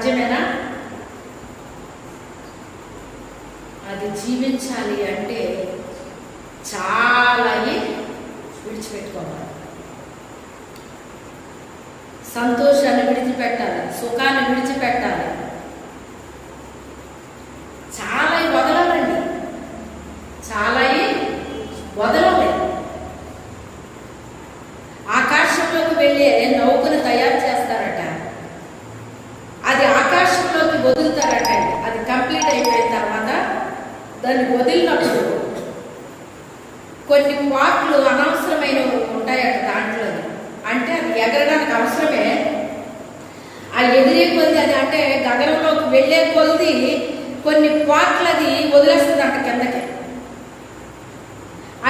సాధ్యమేనా? అది జీవించాలి అంటే చాలా విడిచిపెట్టుకోవాలి. సంతోషాన్ని విడిచిపెట్టాలి, సుఖాన్ని విడిచిపెట్టాలి, చాలా వదలాలండి. చాలా వదలాలి. ఆకాశంలోకి వెళ్ళే నౌకను తయారు చేస్తారట, అది ఆకాశంలోకి వదులుతారట. అది కంప్లీట్ అయిపోయిన తర్వాత దాన్ని వదిలినప్పుడు కొన్ని పాటలు అనవసరమైనవి ఉంటాయట దాంట్లో. అంటే అది ఎగరడానికి అవసరమే, ఆ ఎగిరే కొద్ది అది అంటే గగనంలోకి వెళ్ళే కొద్ది కొన్ని పాటలు అది వదిలేస్తుందంట కిందకి.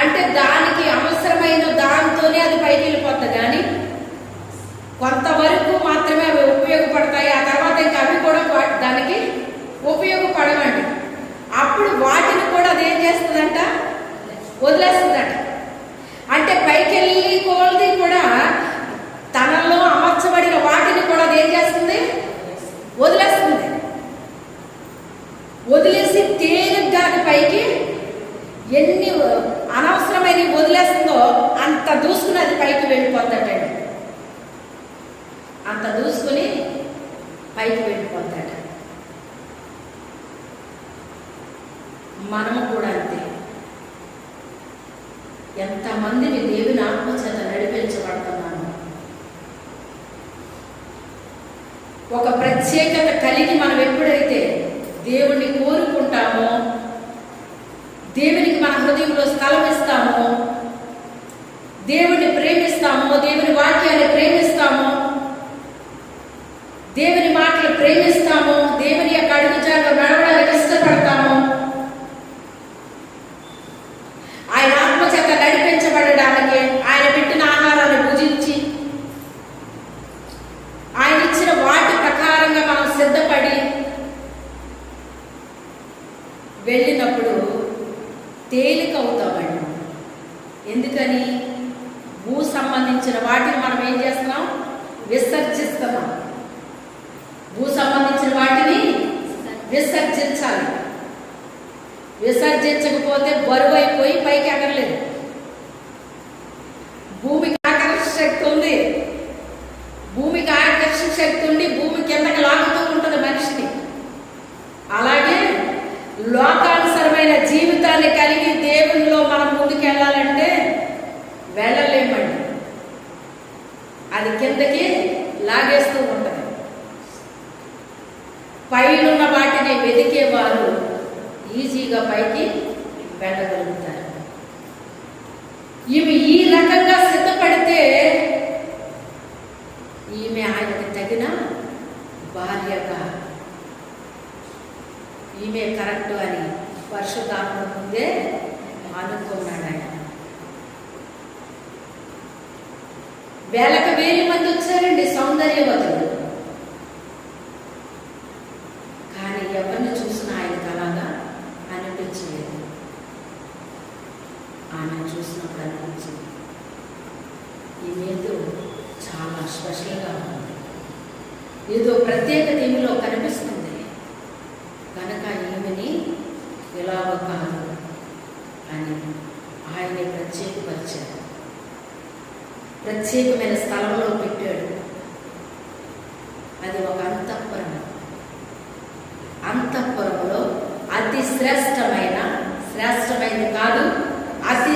అంటే దానికి అవసరమైన దాంతోనే అది పైకి వెళ్ళిపోతుంది. కానీ కొంతవరకు మాత్రమే అవి ఉపయోగపడతాయి. ఆ తర్వాత ఇంకా అవి కూడా దానికి ఉపయోగపడవండి. అప్పుడు వాటిని కూడా అది ఏం చేస్తుందంట, వదిలేస్తుందట. అంటే పైకి వెళ్ళి కోల్ది కూడా తనలో అమర్చబడిన వాటిని కూడా అది ఏం చేస్తుంది, వదిలేస్తుంది. వదిలేసి తేలిగ్గా పైకి ఎన్ని అనవసరమైనవి వదిలేస్తుందో అంత దూసుకుని అది పైకి వెళ్ళిపోతాడండి. అంత దూసుకుని పైకి వెళ్ళిపోతాడు. మనము కూడా అంతే. ఎంతమందిని దేవుని ఆత్మచేత నడిపించబడుతున్నాము. ఒక ప్రత్యేకత కలిగి మనం ఎప్పుడైతే దేవుణ్ణి కోరుకుంటామో, దేవునికి మన హృదయంలో స్థలం ఇస్తామో, దేవుణ్ణి ప్రేమిస్తామో, దేవుని వాక్యాన్ని ప్రేమిస్తామో, దేవుని మాటలు ప్రేమిస్తామో, దేవుని యొక్క అడుగుజాడలో నడవడానికి ఇష్టపడతామో, ఆయన ఆత్మచేత నడిపించబడడానికి ఆయన పెట్టిన ఆహారాన్ని భుజించి ఆయన ఇచ్చిన వాటి ప్రకారంగా మనం సిద్ధపడి వెళ్ళినప్పుడు తేలిక అవుతామండి. ఎందుకని? భూ సంబంధించిన వాటిని మనం ఏం చేస్తున్నాం, విసర్జిస్తున్నాం. భూ సంబంధించిన వాటిని విసర్జించాలి. విసర్జించకపోతే బరువు అయిపోయి పైకి ఎగరలేదు. భూమికి ఆకర్షణ శక్తి ఉంది. భూమికి ఆకర్షణ శక్తి ఉండి భూమి కిందకి లాగుతూ ఉంటుంది మనిషిని. అలాగే లోకానుసరమైన జీవితాన్ని కలిగి దేవునిలో మనం ముందుకు వెళ్ళాలంటే వెళ్ళలేమండి. అది కిందకి లాగేస్తూ ఉంటుంది. పైనున్న వాటిని వెతికేవారు ఈజీగా పైకి వెళ్ళగలుగుతారు. ఇవి ఈ రకంగా సిద్ధపడితే ఈమె ఆయనకి తగిన భార్యగా, ఈమె కరెక్ట్ అని పరిశుద్ధాత్మ ముందే అనుకున్నాడు ఆయన. వేలకు వేల మంది వచ్చారండి సౌందర్యవతులు. కానీ ఎవరిని చూసినా ఆయనకు అలాగా అనిపించలేదు. ఆమెను చూసినప్పుడు అనిపించింది, ఈమెతో చాలా స్పెషల్గా ఉంది, ఏదో ప్రత్యేకత ఈమెలో కనిపిస్తుంది కనుక ఈమెని ఎలాగ కాదు అని ఆయన ప్రత్యేకపరిచాడు. ప్రత్యేకమైన స్థలంలో పెట్టాడు. అది ఒక అంతఃపురం. అంతఃపురంలో అతి శ్రేష్టమైనది కాదు, అతి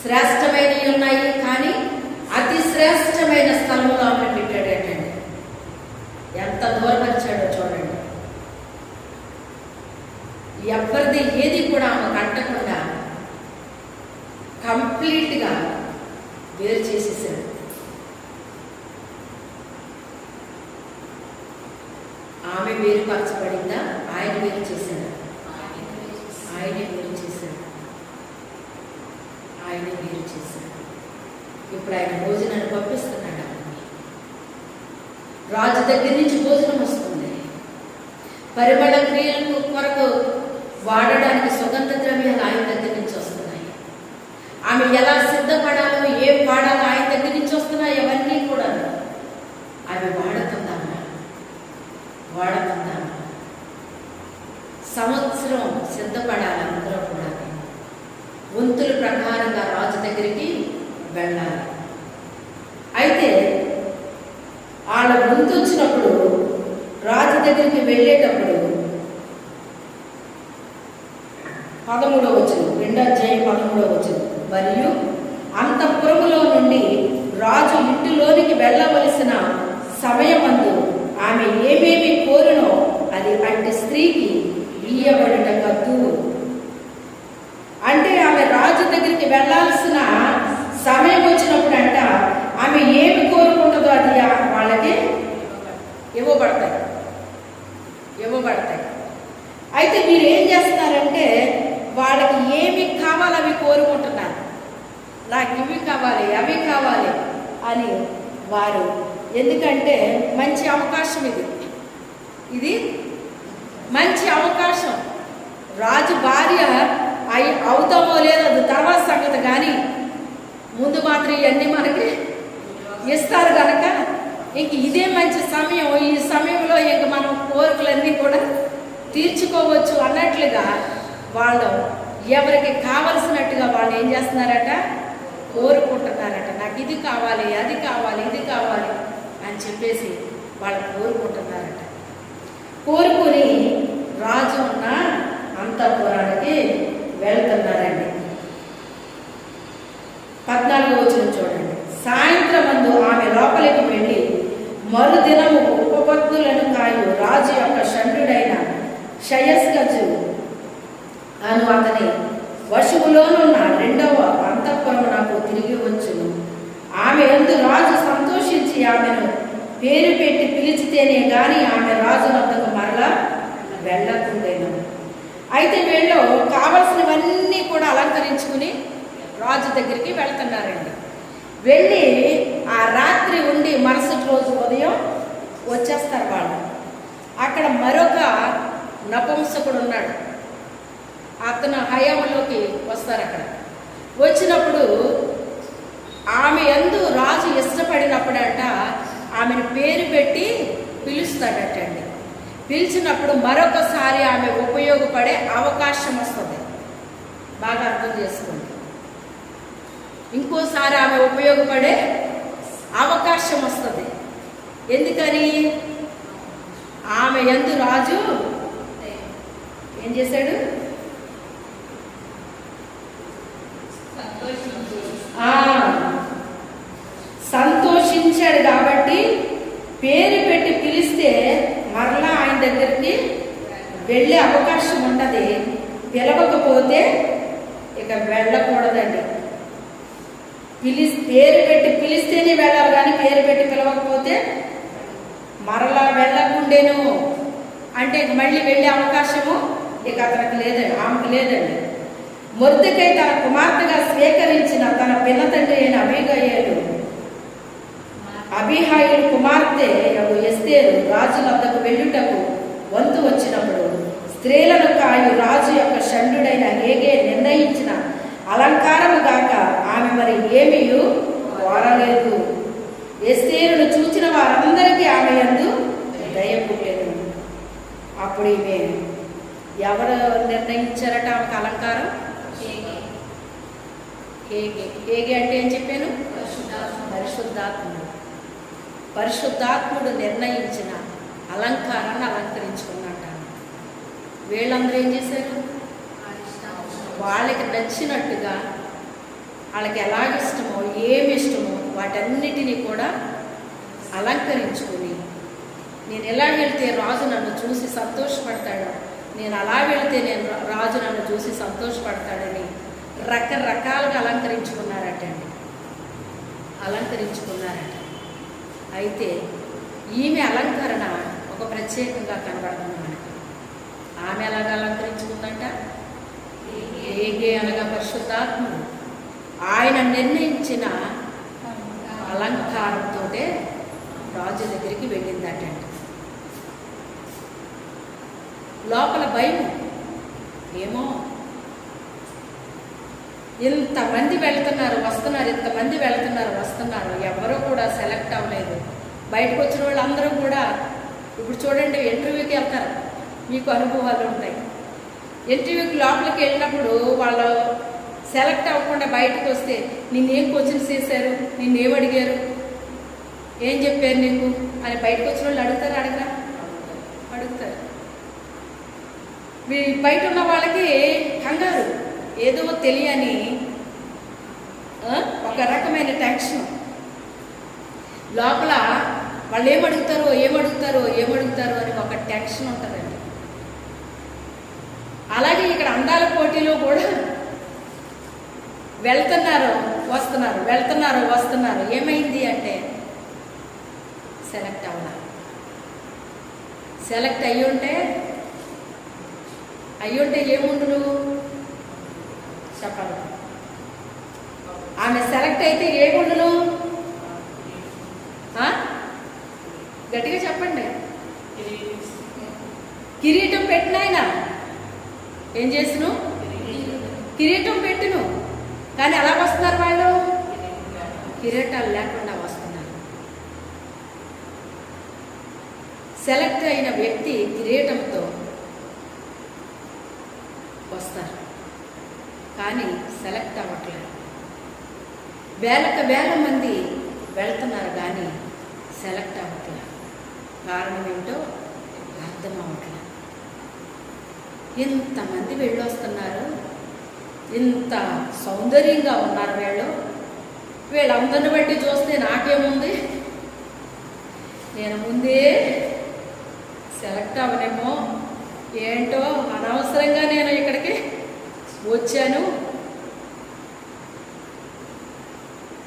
శ్రేష్టమైనవి ఉన్నాయి. కానీ అతి శ్రేష్టమైన స్థలంలో ఆమె పెట్టాడు. ఏంటండి ఎంత దూరపరిచాడో చూడండి. ఎవరిది ఏది కూడా ఆమె కట్టకుండా కంప్లీట్గా వేరు చేసేసాడు. ఆమె వేరుపరచబడిందా, ఆయన వేరు చేశాడు? ఆయనే వేరు చేశాడు. ఆయనే వేరు చేశాడు. ఇప్పుడు ఆయన భోజనాన్ని పంపిస్తున్నాడు. రాజు దగ్గర నుంచి భోజనం వస్తుంది. పరిమళ క్రియలకు కొరకు వాడడానికి సుగంధ ద్రవ్యాలు ఆయన దగ్గర నుంచి వస్తున్నాయి. ఆమె ఎలా సిద్ధపడాలో, ఏం వాడాలో ఆయన దగ్గర నుంచి వస్తున్నాయి. అవన్నీ కూడా సంవత్సరం సిద్ధపడాలి. అందరూ కూడా వంతుల ప్రకారంగా రాజు దగ్గరికి వెళ్ళాలి. అయితే వాళ్ళ వంతు వచ్చినప్పుడు రాజు దగ్గరికి వెళ్ళేటప్పుడు 13వ వచనం, 2వ అధ్యాయం 13వ వచనం, మరియు అంతఃపురములో నుండి రాజు ఇంటిలోనికి వెళ్ళవలసిన సమయమందు ఆమె ఏమేమి కోరునో అది అట్టి స్త్రీకి ఇయ్యబడిన కద్దు. అంటే ఆమె రాజు దగ్గరికి వెళ్ళాల్సిన సమయం వచ్చినప్పుడు అంట ఆమె ఏమి కోరుకుంటుందో అది వాళ్ళకి ఇవ్వబడతాయి. అయితే మీరు ఏం చేస్తున్నారంటే వాళ్ళకి ఏమి కావాలి అవి కోరుకుంటున్నారు. నాకు ఇవి కావాలి అవి కావాలి అని వారు, ఎందుకంటే మంచి అవకాశం ఇది మంచి అవకాశం. రాజు భార్య అవుతామో లేదో అది తర్వాత సంగతి, కానీ ముందు మాత్రం ఇవన్నీ మనకి ఇస్తారు కనుక ఇంక ఇదే మంచి సమయం. ఈ సమయంలో ఇంక మనం కోరికలన్నీ కూడా తీర్చుకోవచ్చు అన్నట్లుగా వాళ్ళు ఎవరికి కావలసినట్టుగా వాళ్ళు ఏం చేస్తున్నారట, కోరుకుంటున్నారట. నాకు ఇది కావాలి అది కావాలి ఇది కావాలి అని చెప్పేసి వాళ్ళు కోరుకుంటున్నారట. కోరుకుని రాజు ఉన్న అంతఃపురానికి వెళ్తున్నారండి. 14వ వచనం చూడండి. సాయంత్రం మందు ఆమె లోపలికి వెళ్ళి మరుదినము ఉపపత్తులను కాయు రాజు యొక్క షండుడైన క్షయస్కజు అను అతని వశువులోనున్న 2వ అంతఃపురమునకు తిరిగి వచ్చును. ఆమె యందు రాజు సంతోషించి ఆమెను పేరు పెట్టి పిలిచితేనే గాని ఆమె రాజు వద్దకు మరలా వెళ్ళకుండేను. అయితే వీళ్ళు కావలసినవన్నీ కూడా అలంకరించుకుని రాజు దగ్గరికి వెళ్తున్నారండి. వెళ్ళి ఆ రాత్రి ఉండి మరుసటి రోజు ఉదయం వచ్చేస్తారు వాళ్ళు. అక్కడ మరొక నపుంసకుడు ఉన్నాడు, అతను హయాంలోకి వస్తారు. అక్కడ వచ్చినప్పుడు ఆమె యందు రాజు ఇష్టపడినప్పుడంట ఆమెను పేరు పెట్టి పిలుస్తాడటండి. పిలిచినప్పుడు మరొకసారి ఆమె ఉపయోగపడే అవకాశం వస్తుంది. బాగా అర్థం చేసుకోండి. ఇంకోసారి ఆమె ఉపయోగపడే అవకాశం వస్తుంది. ఎందుకని? ఆమె యందు రాజు ఏం చేశాడు? సంతోషించాడు. కాబట్టి పేరు పెట్టి పిలిస్తే మరలా ఆయన దగ్గరికి వెళ్ళే అవకాశం ఉండదు. పిలవకపోతే ఇక వెళ్ళకూడదండి. పేరు పెట్టి పిలిస్తేనే వెళ్ళాలి, కానీ పేరు పెట్టి పిలవకపోతే మరలా వెళ్ళకుండేను. అంటే మళ్ళీ వెళ్ళే అవకాశము ఇక అతనికి లేదండి, ఆమెకు లేదండి. మొర్దెకై తన కుమార్తెగా స్వీకరించిన తన పినతండ్రి అయిన అబీహాయిలు కుమార్తె ఎస్తేరు రాజు వద్దకు వెళ్ళుటకు వంతు వచ్చినప్పుడు స్త్రీలను కాయు రాజు యొక్క షండుడైన హేగే నిర్ణయించిన అలంకారము గాక ఆమె మరి ఏమీ కోరలేదు. ఎస్తేరును చూచిన వారందరికీ ఆమె యందు దయ పుట్టెను. అప్పుడు ఈమె ఎవరు నిర్ణయించారట ఆమెకు అలంకారం? హేగే అంటే ఏం చెప్పాను? పరిశుద్ధాత్ముడు నిర్ణయించిన అలంకారాన్ని అలంకరించుకున్నట్ట. వీళ్ళందరూ ఏం చేశారు? వాళ్ళకి నచ్చినట్టుగా, వాళ్ళకి ఎలాగిష్టమో ఏమి ఇష్టమో వాటన్నిటినీ కూడా అలంకరించుకుని, నేను ఎలా వెళ్తే రాజు నన్ను చూసి సంతోషపడతాడు, నేను అలా వెళితే రాజు నన్ను చూసి సంతోషపడతాడని రకరకాలుగా అలంకరించుకున్నారట. అయితే ఈమె అలంకరణ ఒక ప్రత్యేకంగా కనబడుతుంది మనకి. ఆమె ఎలాగ అలంకరించుకుందంట? హేగే అనగా పరిశుద్ధాత్ముడు ఆయన నిర్ణయించిన అలంకారంతో రాజు దగ్గరికి వెళ్ళిందటండి. లోపల భయం, ఏమో ఇంతమంది వస్తున్నారు, ఎవరూ కూడా సెలెక్ట్ అవ్వలేదు. బయటకు వచ్చిన వాళ్ళు అందరూ కూడా ఇప్పుడు చూడండి, ఇంటర్వ్యూకి వెళ్తారు, మీకు అనుభవాలు ఉంటాయి. ఇంటర్వ్యూకి లోపలికి వెళ్ళినప్పుడు వాళ్ళు సెలెక్ట్ అవ్వకుండా బయటకు వస్తే నిన్నేం క్వశ్చన్స్ చేశారు, నిన్నేం అడిగారు, ఏం చెప్పారు నీకు అని బయటకు వచ్చిన వాళ్ళు అడుగుతారా? అడుగుతారు. బయట ఉన్న వాళ్ళకి కంగారు, ఏదో తెలియని ఒక రకమైన టెన్షన్. లోపల వాళ్ళు ఏమడుగుతారో అని ఒక టెన్షన్ ఉంటుందండి. అలాగే ఇక్కడ అందాల పోటీలో కూడా వెళ్తున్నారు వస్తున్నారు. ఏమైంది అంటే సెలెక్ట్ అవ్వాలి. సెలెక్ట్ అయ్యుంటే ఏముండు చెప్పాలి. ఆమె సెలెక్ట్ అయితే ఏముండును? గట్టిగా చెప్పండి. కిరీటం పెట్టినాయన ఏం చేసిను? కిరీటం పెట్టును. కానీ ఎలా వస్తున్నారు వాళ్ళు? కిరీటాలు లేకుండా వస్తున్నారు. సెలెక్ట్ అయిన వ్యక్తి కిరీటంతో వస్తారు, కానీ సెలెక్ట్ అవ్వట్లేదు. వేల మంది వెళ్తున్నారు కానీ సెలెక్ట్ అవ్వట్లేదు. కారణం ఏంటో అర్థం అవ్వట్లేదు. ఇంతమంది వెళ్ళొస్తున్నారు, ఇంత సౌందర్యంగా ఉన్నారు వీళ్ళందరిని బట్టి చూస్తే నాకేముంది, నేను ముందే సెలెక్ట్ అవ్వనేమో ఏంటో, అనవసరంగా నేను ఇక్కడికి వచ్చాను,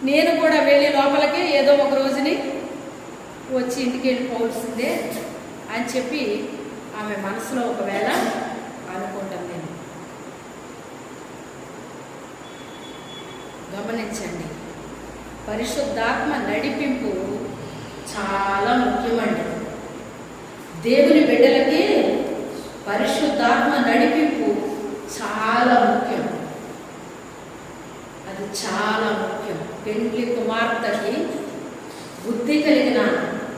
నేను కూడా వెళ్ళి లోపలికి ఏదో ఒక రోజుని వచ్చి ఇంటికి వెళ్ళిపోవాల్సిందే అని చెప్పి ఆమె మనసులో ఒకవేళ అనుకుంటాను. నేను గమనించండి, పరిశుద్ధాత్మ నడిపింపు చాలా ముఖ్యమండి. దేవుని బిడ్డలకి పరిశుద్ధాత్మ నడిపింపు చాలా ముఖ్యం. అది చాలా ముఖ్యం. పెండ్లి కుమార్తెకి, బుద్ధి కలిగిన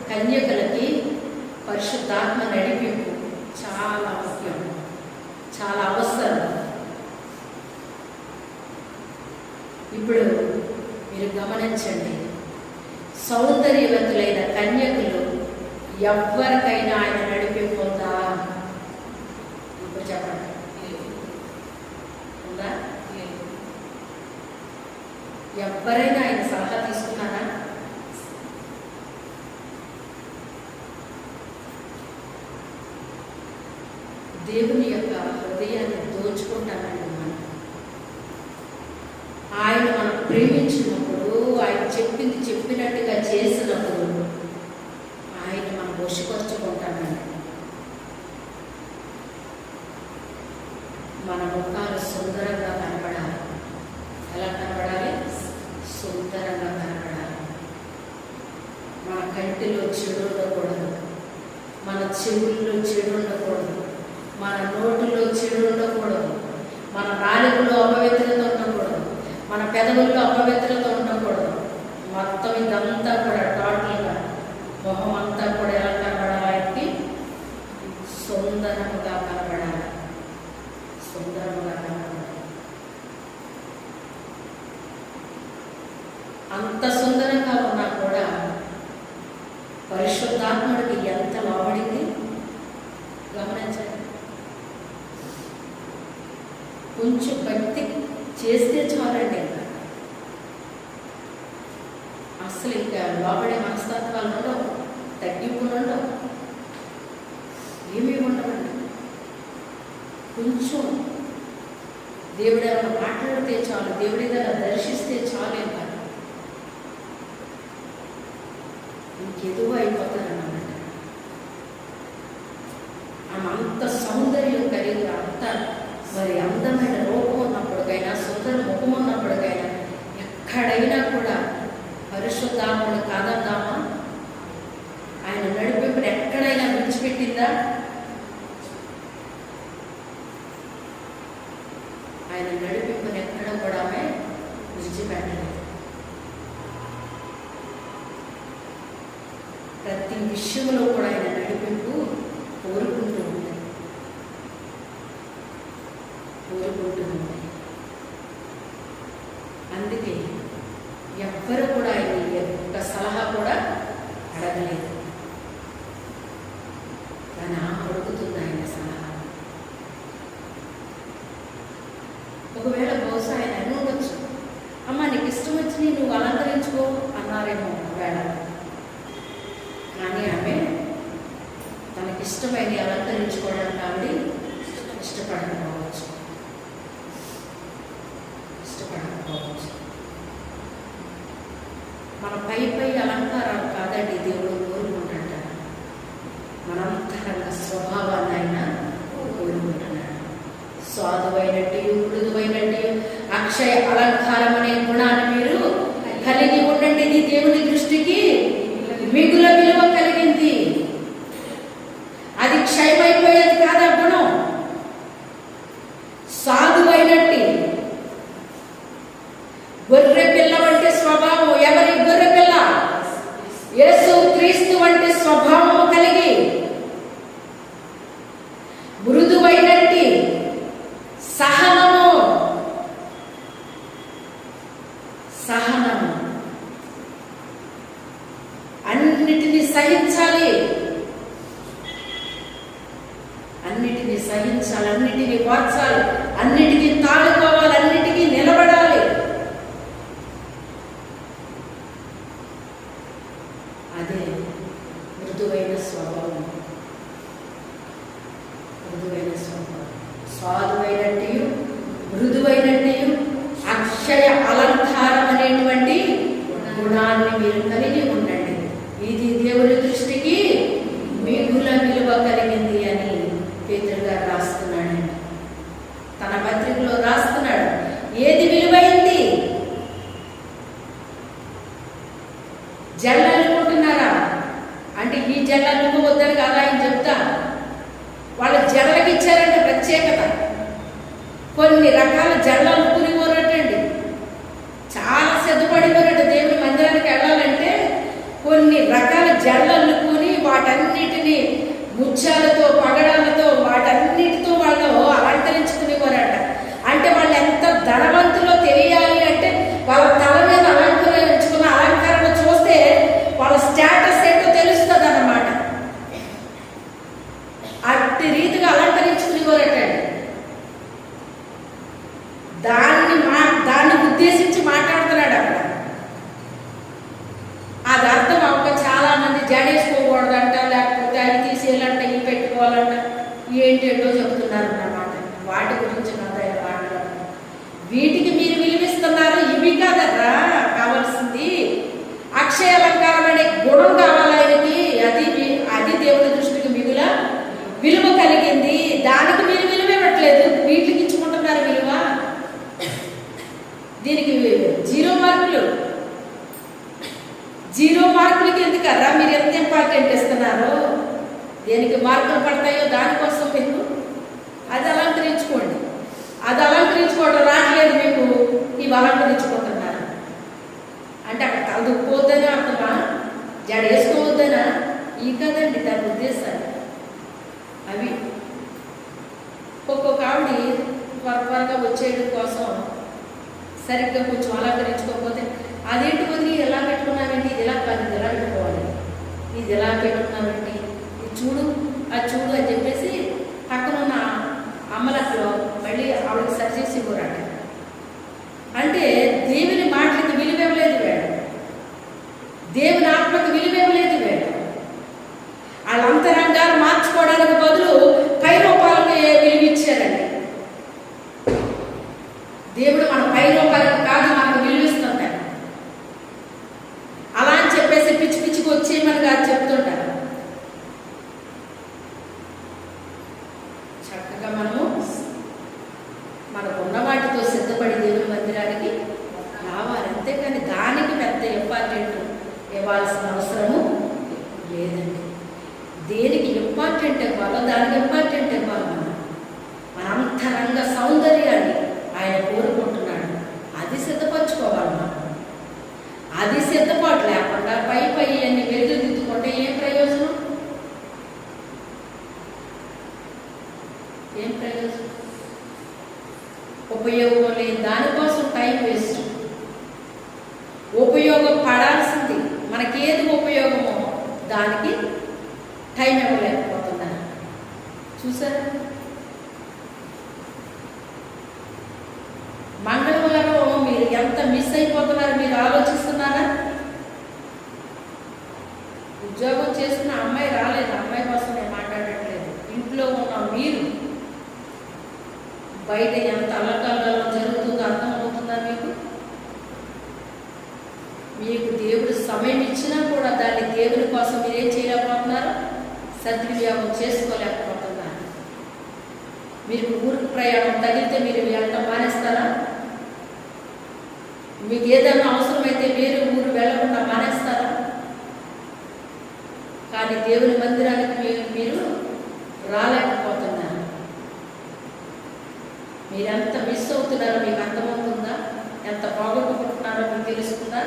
కన్యకలకి పరిశుద్ధాత్మ నడిపింపు చాలా ముఖ్యం, చాలా అవసరం. ఇప్పుడు మీరు గమనించండి, సౌందర్యవంతులైన కన్యకులు ఎవరికైనా ఆయన నడిపింపుందా? ఇప్పుడు చెప్పండి, ఉందా? ఎవరైనా ఆయన సలహా తీసుకున్నారా? దేవుని యొక్క హృదయాన్ని దోచుకుంటామండి మనం. ఆయన మనం ప్రేమించినప్పుడు, ఆయన చెప్పింది చెప్పినట్టుగా చేసినప్పుడు ఆయన మనం వశపరుచుకుంటామండి. మన ముఖాలు సుందరంగా కనపడాలి. ఎలా కనపడాలి? సుందరంగా కనపడాలి. మన కంటిలో చెడు ఉండకూడదు, మన చెవుల్లో చెడు ఉండకూడదు, మన నోటిలో చెడు ఉండకూడదు, మన నాలుకలో అపవిత్రత ఉండకూడదు, మన పెదవుల్లో అపవిత్రత ఉండకూడదు. మొత్తం ఇదంతా కూడా టోటల్గా మొహం అంతా కూడా ఎలా కనబడాలి? సుందరముగా కనబడాలి. సుందరముగా కనబడాలి. అంత సుందరంగా ఉన్నా కూడా పరిశుద్ధాత్ముడికి ఎంత లోబడింది గమనించండి. కొంచెం భక్తి చేస్తే చాలండి, అసలు ఇంకా లోబడే మనస్తత్వాలు ఉండవు, తగ్గింపులు ఉండవు, ఏమీ ఉండవండి. కొంచెం దేవుడు ఏమైనా మాట్లాడితే చాలు, దేవుడి ఏదైనా దర్శిస్తే చాలు, ఇంకా ఇంకెదుగు అయిపోతారన్నమాట. ఆమె అంత సౌందర్యం కలిగి, అంత మరి అందమైన రూపం ఉన్నప్పటికైనా, సుందర ముఖం ఉన్నప్పటికైనా, ఎక్కడైనా కూడా పరిశుద్ధాత్ముడు కాదన్నామా? ఆయన నడిపింపుని ఎక్కడైనా విడిచిపెట్టిందా? ఆయన నడిపింపుని ఎక్కడ కూడా ఆమె విడిచిపెట్టలేదు. ప్రతి విషయంలో కూడా ఆయన నడిపింపు కోరుకుంటూ ఉంది. కోరుకుంటుంది. అందుకే ఎవ్వరు కూడా ఆయన ఒక్క సలహా కూడా అడగలేదు. కానీ అడుగుతుంది ఆయన సలహా. ఒకవేళ బహుశా ఆయన అని ఉండొచ్చు, అమ్మ నీకు ఇష్టం వచ్చి నువ్వు అలంకరించుకో అన్నారేమో ఒకవేళ. కానీ ఆమె తనకిష్టమైన అలంకరించుకోవడానికి ఆవిడ ఇష్టపడకపోవచ్చు. మన పై అలంకారాలు కాదండి దేవుడు కోరుకుంటాడు. మన అంతరంగ స్వభావాన్ని ఆయన కోరుకుంటున్నాడు. స్వాదువైనట్టు మృదువైనట్టు అక్షయ అలంకారం అనే గుణాన్ని మీరు కలిగి ఉండండి. ఇది దేవుని దృష్టికి మిగుల విలువ కలిగింది. అది క్షయమైపోయేది కాదా గుణం. సాధువైనట్టు గొర్రె పిల్ల వంటి స్వభావం. ఎవరి గొర్రె పిల్ల? యేసు క్రీస్తు వంటి స్వభావము కలిగి మృదువైనట్టు సహనము అన్నిటినీ సహించాలి, అన్నిటినీ ఓర్చాలి, అన్నిటికీ తాళుకోవాలి, అన్నిటికీ నిలబడాలి. అదే మృదువైన స్వభావం. స్వాదువైనట్టు మృదువైనట్టు అక్షయ అలంకారం అనేటువంటి గుణాన్ని మీరు కలిగి ఉండండి. ఇది దేవుని దృష్టికి మిగుల విలువ కలిగింది అని పేతురు గారు రాస్తున్నాడండి. తన పత్రికలో రాస్తున్నాడు. ఏది విలువైంది? జల్ల అనుకుంటున్నారా? అంటే ఈ జల్ల అనుకోవద్దని కదా ఆయన చెప్తా. వాళ్ళ జడలకి ఇచ్చారంటే ప్రత్యేకత. కొన్ని రకాల జడలు అనుకుని పోరటండి. చాలా సిద్ధపడిపోరట. దేవుని మందిరానికి వెళ్ళాలంటే కొన్ని రకాల జడలు అల్లుకుని వాటన్నిటిని ముత్యాలతో పగడాలతో వాటన్నిటితో వాళ్ళు అలంకరించుకునేవారట. అంటే వాళ్ళు ఎంత ధనవంతులో తెలియాలి అంటే వాళ్ళ తల మీద అలంకరించుకున్న అలంకరణ చూస్తే వాళ్ళ స్టేటస్ ఏంటో తెలుస్తుంది అన్నమాట. అట్టి రీతిగా అలంకరించుకునేవారటండి. దాన్ని ఉద్దేశించి మాట్లాడుతున్నాడు అక్కడ. అది అర్థం అవ్వక చాలా మంది జడేసుకోకూడదంట, లేకపోతే అవి తీసేయాలంట, ఇవి పెట్టుకోవాలంట, ఏంటేంటో చెబుతున్నారు అన్నమాట. వాటి గురించి ఆయన మాట్లాడారు. వీటికి మీరు విలువిస్తున్నారు. ఇవి కాదరా కావాల్సింది. అక్షయ అలంకారం అనే గుణం కావాలి ఆయనకి. అది దేవుని దృష్టికి మిగుల విలువ కలిగింది. దానికి మీరు విలువ ఇవ్వట్లేదు, వీటికి ఇచ్చుకుంటున్నారు విలువ. దీనికి 0 మార్కులు. 0 మార్కులకి ఎందుకర్రా మీరు ఎంత ఇంపార్టెంట్ ఇస్తున్నారో? దేనికి మార్కులు పడతాయో దానికోసం మీరు అది అలంకరించుకోండి. అది అలంకరించుకోవడం రావట్లేదు మీకు, ఇవి అలంకరించుకుంటున్నారు అంటే అక్కడ కలుపుకోవద్దని అర్థమా? జడ వేసుకోవద్దనా? ఈ కదండి దాని ఉద్దేశాలు. అవి ఒక్కొక్క ఆవిడ త్వరగా వచ్చేయడం కోసం సరిగ్గా కొంచెం అలంకరించుకోకపోతే అదేంటి వదిలి ఎలా పెట్టుకున్నామండి, ఇది ఎలా కాదు, ఇది ఎలా పెట్టుకోవాలి, ఇది ఎలా పెట్టుకున్నామండి, ఇది చూడు అది చూడు అని చెప్పేసి పక్కన ఉన్న అమ్మలట్లో మళ్ళీ ఆవిడకి సరి చేసి ఇవ్వరాట. అంటే దేవుని మాటలకు విలువేవలేదు వేడు, దేవుని ఆత్మకు విలువేవలేదు వేడు. వాళ్ళ అంతరంగాలు మార్చుకోవడానికి బదులు పై రూపాలకు విలువిచ్చారండి. దేవుడు మన పై రూపాలకు కాదు మనకు విలువిస్తుంటాడు. అలా అని చెప్పేసి పిచ్చి పిచ్చికి వచ్చేయమని గారు చెప్తుంటారు. చక్కగా మనకున్న వాటితో సిద్ధపడి దేవుని మందిరానికి రావాలి. అంతేకాని దానికి పెద్ద ఇంపార్టెంట్ ఇవ్వాల్సిన అవసరము లేదండి. దేనికి ఇంపార్టెంట్ ఇవ్వాలో దానికి ఇంపార్టెంట్ ఇవ్వాలి. మన అంతరంగ సౌందర్యాన్ని ఆయన కోరుకుంటున్నాడు. అది సిద్ధపరచుకోవాలి. అది సిద్ధపాటు లేకుండా పై అన్ని వెలుగుదిద్దుకుంటే ఏం ప్రయోజనం? ఉపయోగం లేని దానికోసం టైం వేస్ట్. ఉపయోగపడాల్సింది మనకేది ఉపయోగమో దానికి టైం ఇవ్వలేకపోతున్నారు. చూసారా? మంగళవారం మీరు ఎంత మిస్ అయిపోతున్నారో మీరు ఆలోచిస్తున్నారా? ఉద్యోగం చేసిన అమ్మాయి రాలేదు, అమ్మాయి కోసం నేను మాట్లాడట్లేదు. ఇంట్లో ఉన్న మీరు బయట ఎంత అల్లకల్లలో జరుగుతుందో అర్థమవుతుందా మీకు? మీకు దేవుడు సమయం ఇచ్చినా కూడా దాన్ని దేవుని కోసం మీరేం చేయలేకపోతున్నారు, సద్వినియోగం చేసుకోలేకపోతున్నారు. మీరు ఊరికి ప్రయాణం తగిలితే మీరు వెళ్ళడం మానేస్తారా? మీకు ఏదైనా అవసరమైతే వేరే ఊరు వెళ్ళకుండా మానేస్తారా? కానీ దేవుని మందిరానికి మీరు రాలేకపోతున్నారు. మీరెంత మిస్ అవుతున్నారో మీకు అర్థమవుతుందా? ఎంత పోగొట్టుకుంటున్నారో మీకు తెలుస్తుందా?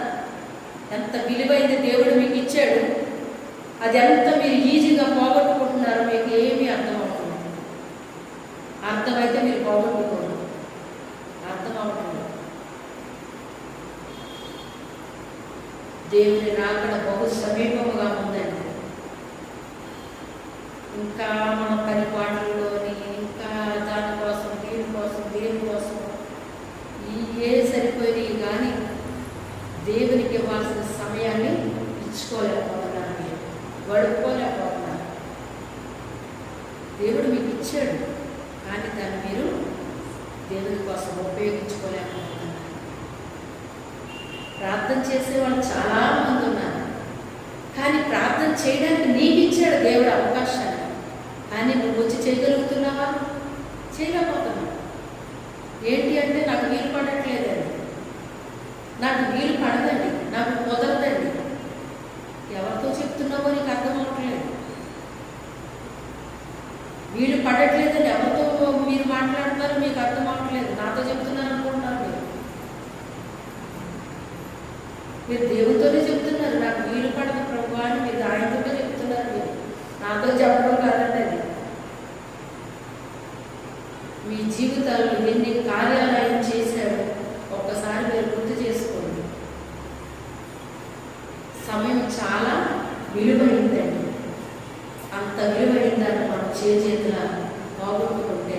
ఎంత విలువైంది దేవుడు మీకు ఇచ్చాడు, అది ఎంత మీరు ఈజీగా పోగొట్టుకుంటున్నారో మీకు ఏమీ అర్థమవుతుంది. అర్థమైతే మీరు పోగొట్టుకోరు, అర్థమవుతుంది. దేవుని రాకడ బహు సమీపముగా ఉందండి. ఇంకా మన పరిపాలనలోని ఇంకా దానికోసం దీనికోసం ఏ సరిపోయినాయి కానీ దేవునికి ఇవ్వాల్సిన సమయాన్ని ఇచ్చుకోలేకపోతున్నారు, మీరు గడుపుకోలేకపోతున్నారు. దేవుడు మీకు ఇచ్చాడు కానీ దాన్ని మీరు దేవుని కోసం ఉపయోగించుకోలేకపోతున్నారు. ప్రార్థన చేసేవాళ్ళు చాలామంది ఉన్నారు, కానీ ప్రార్థన చేయడానికి నీకు ఇచ్చాడు దేవుడు అవకాశాన్ని. కానీ నువ్వు వచ్చి చేయగలుగుతున్నావా? చేయలేకపోతున్నావు. ఏంటి అంటే నాకు వీలు పడట్లేదండి, నాకు వీలు పడదండి, నాకు కుదరదండి. ఎవరితో చెప్తున్నావో నీకు అర్థం అవ్వట్లేదు. వీలు పడట్లేదని ఎవరితో మీరు మాట్లాడుతున్నారో మీకు అర్థం అవ్వట్లేదు. నాతో చెప్తున్నారు అనుకుంటున్నారు మీరు దేవునితోనే చెప్తున్నారు. నాకు వీలు పడదు ప్రభు అని మీరు ఆయనతోనే చెప్తున్నారు. మీరు నాతో చెప్పడం కాదండి. అది మీ జీవితాల్లో ఎన్ని కార్యాలు ఆయన చేశాడో ఒక్కసారి మీరు గుర్తు చేసుకోండి. సమయం చాలా విలువైందండి. అంత విలువైందని మనం చేతుల పోగొట్టుకుంటే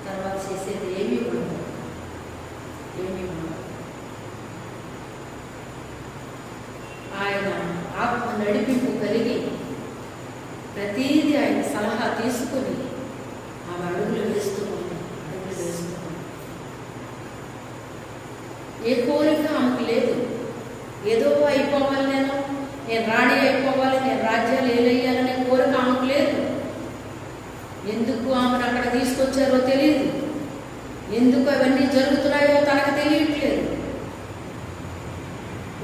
తర్వాత చేసేది ఏమీ ఉండదు. ఆయన ఆత్మ నడిపింపు కలిగి ప్రతీది ఆయన సలహా తీసుకుని ఆమె అడుగులు వేస్తూ ఏ కోరిక ఆమెకు లేదు. ఏదో అయిపోవాలి, నేను రాణి అయిపోవాలి, నేను రాజ్యాలు ఏలయ్యాలనే కోరిక ఆమెకు లేదు. ఎందుకు ఆమెను అక్కడ తీసుకొచ్చారో తెలియదు, ఎందుకు అవన్నీ జరుగుతున్నాయో తనకు తెలియట్లేదు.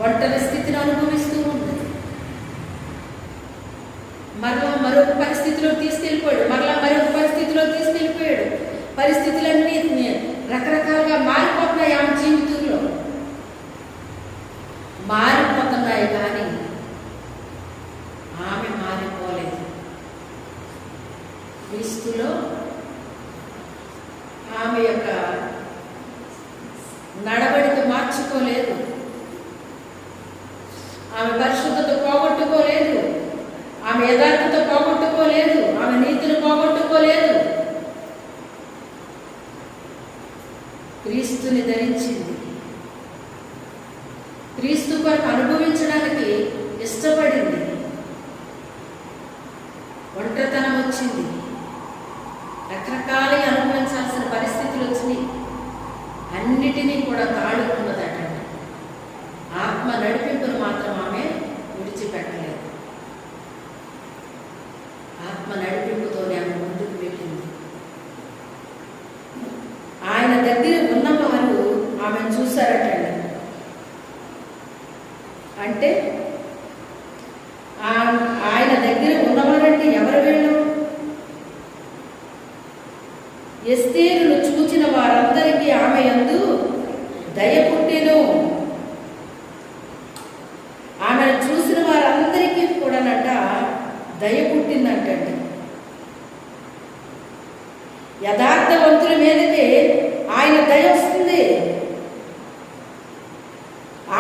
ఒంటరి స్థితిని అనుభవిస్తూ ఉంది. మరలా మరొక పరిస్థితిలో తీసుకెళ్ళిపోయాడు, మరలా మరొక పరిస్థితిలో తీసుకెళ్ళిపోయాడు. పరిస్థితులన్నీ రకరకాలుగా మారిపోతున్నాయి. ఆమె జీవితంలో మారిపోతున్నాయి కానీ ఆమె మారిపోలేదు. క్రీస్తులో ఆమె యొక్క నడవడిక మార్చుకోలేదు, ఆమె పరిశుద్ధత పోగొట్టుకోలేదు, ఆమె యథార్థత పోగొట్టుకోలేదు, ఆమె నీతిని పోగొట్టుకోలేదు. క్రీస్తుని ధరించింది. క్రీస్తు కొరకు అనుభవించడానికి ఇష్టపడింది. ఒంటరితనం వచ్చింది, రకరకాలుగా అనుభవించాల్సిన పరిస్థితులు వచ్చినాయి. అన్నిటినీ కూడా తాడుకున్నదట. ఆత్మ నడిపింపును మాత్రం ఆమె విడిచిపెట్టలేదు. ఆత్మ నడిపింపుతోనే ఆమె ముందుకు వెళ్ళింది. ఆయన దగ్గర ఉన్నవారు ఆమెను చూశారటండి. అంటే ఆయన దగ్గర ఉన్నవారంటే ఎవరు వీళ్ళు? ఎస్తేరును చూచిన వారందరికీ ఆమె యందు దయ పుట్టెను. ఆమెను చూసిన వారందరికీ కూడానట దయ పుట్టిందంటండి. యథార్థవంతుల మీదకే ఆయన దయ వస్తుంది.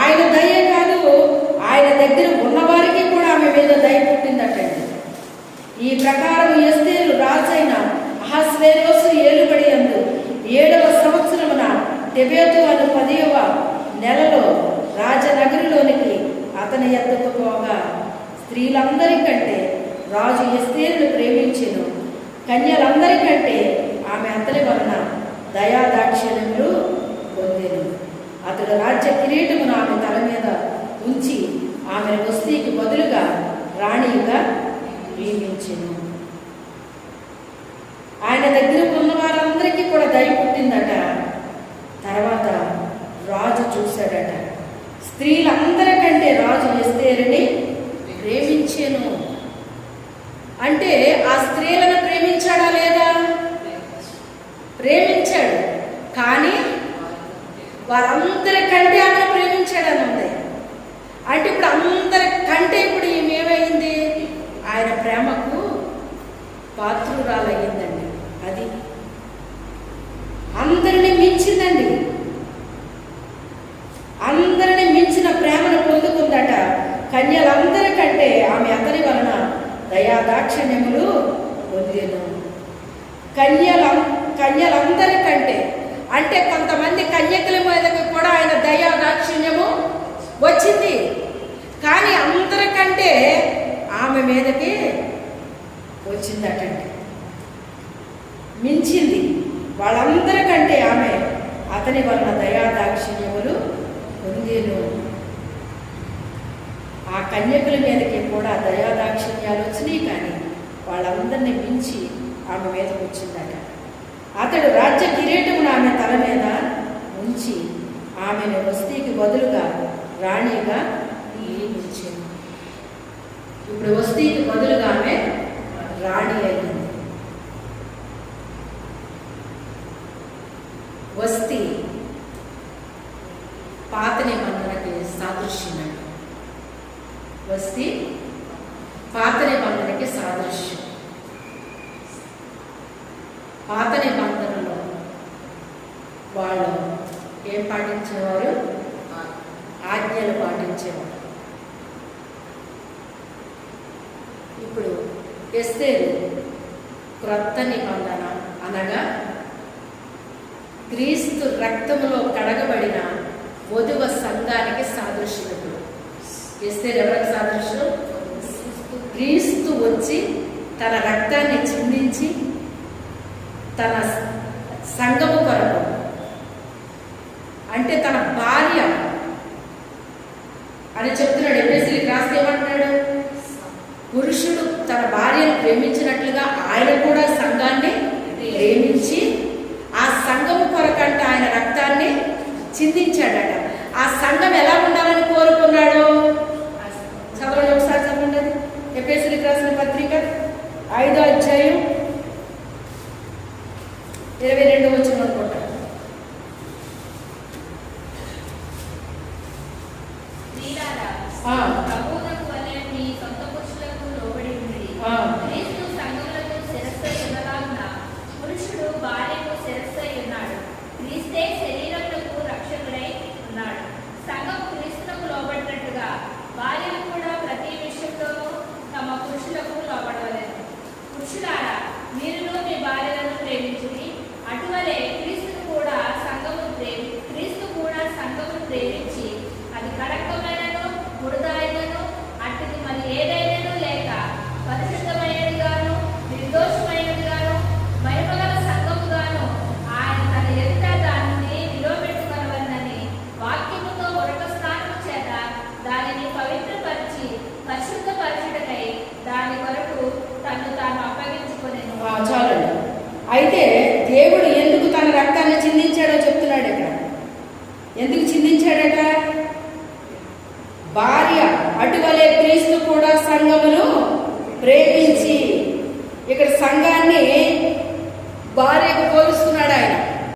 ఆయన దయే కాదు, ఆయన దగ్గర ఉన్నవారికి కూడా ఆమె మీద దయ పుట్టిందటండి. ఈ ప్రకారం ఎస్తేరు రాజైన అహస్వేరోసు ఏలుబడి యందు 7వ సంవత్సరమున తెబేతు అను 10వ నెలలో రాజనగరిలోనికి అతని ఎద్దకు పోగా స్త్రీలందరికంటే రాజు ఎస్తేరును ప్రేమించెను. కన్యలందరికంటే ఆమె అతని వలన దయాదాక్షిణ్యములు పొందెను. అతడు రాజ్య కిరీటమును ఆమె తల మీద ఉంచి ఆమెను వస్తీకి బదులుగా రాణిగా నియమించెను. ఆయన దగ్గర ఉన్న వారందరికీ కూడా దయ పుట్టిందట. తర్వాత రాజు చూశాడట, స్త్రీలందరికంటే రాజు ఎస్తేరుని ప్రేమించెను. అంటే ఆ స్త్రీలను ప్రేమించాడా లేదా? ప్రేమించాడు. కానీ వారందరికంటే ఆమెను ప్రేమించాడని ఉంది. అంటే ఇప్పుడు అందరికంటే ఇప్పుడు ఏమైంది? ఆయన ప్రేమకు పాత్రురాలయ్యిందండి. అది అందరిని మించిందండి. అందరిని మించిన ప్రేమను పొందుకుందట. కన్యలందరికంటే ఆమె అతని వలన దయాదాక్షిణ్యములు పొందెను. కన్యలందరికంటే అంటే కొంతమంది కన్యకల మీదకి కూడా ఆయన దయాదాక్షిణ్యము వచ్చింది. కానీ అందరికంటే ఆమె మీదకి వచ్చిందటండి, మించింది. వాళ్ళందరికంటే ఆమె అతని వలన దయాదాక్షిణ్యములు పొందెను. ఆ కన్యకుల మీదకి కూడా దయాదాక్షిణ్యాలు వచ్చినాయి. కానీ వాళ్ళందరినీ మించి ఆమె మీదకి వచ్చిందట. అతడు రాజ్య కిరీటమును ఆమె తల మీద ఉంచి ఆమెను వస్తీకి బదులుగా రాణిగా నియమించాడు. ఇప్పుడు వస్తీకి బదులుగా ఆమె రాణి అయింది. వస్తీ పాత నిబంధనకి సాదృశ్యం. వస్తీ పాత నిబంధనకి సాదృశ్యం. పాత నిబంధనలో వాళ్ళు ఏం పాటించేవారు? ఆజ్ఞలు పాటించేవారు. ఇప్పుడు ఎస్తేరు క్రొత్త నిబంధన అనగా క్రీస్తు రక్తములో కడగబడిన వధువ సంఘానికి సాదృశ్యం. ఇప్పుడు ఎస్తేరు ఎవరికి సాదృశ్యం? క్రీస్తు వచ్చి తన రక్తాన్ని చిందించి తన సంఘము కొరకు, అంటే తన భార్య అని చెప్తున్నాడు. ఎఫెసీయులకు రాస్తే ఏమంటున్నాడు? పురుషుడు తన భార్యను ప్రేమించినట్లుగా ఆయన కూడా సంఘాన్ని ప్రేమించి ఆ సంఘము కొరకంటే ఆయన రక్తాన్ని చిందించాడట. ఆ సంఘం ఎలా ఉండాలని కోరుకున్నాడు? చదవండి ఒకసారి, చదవండి. ఎఫెసీయులకు రాసిన పత్రిక 5వ అధ్యాయం 22వ వచనం అనుకుంటా. పురుషుడు భార్యకు శిరస్సై ఉన్నాడు. క్రీస్తే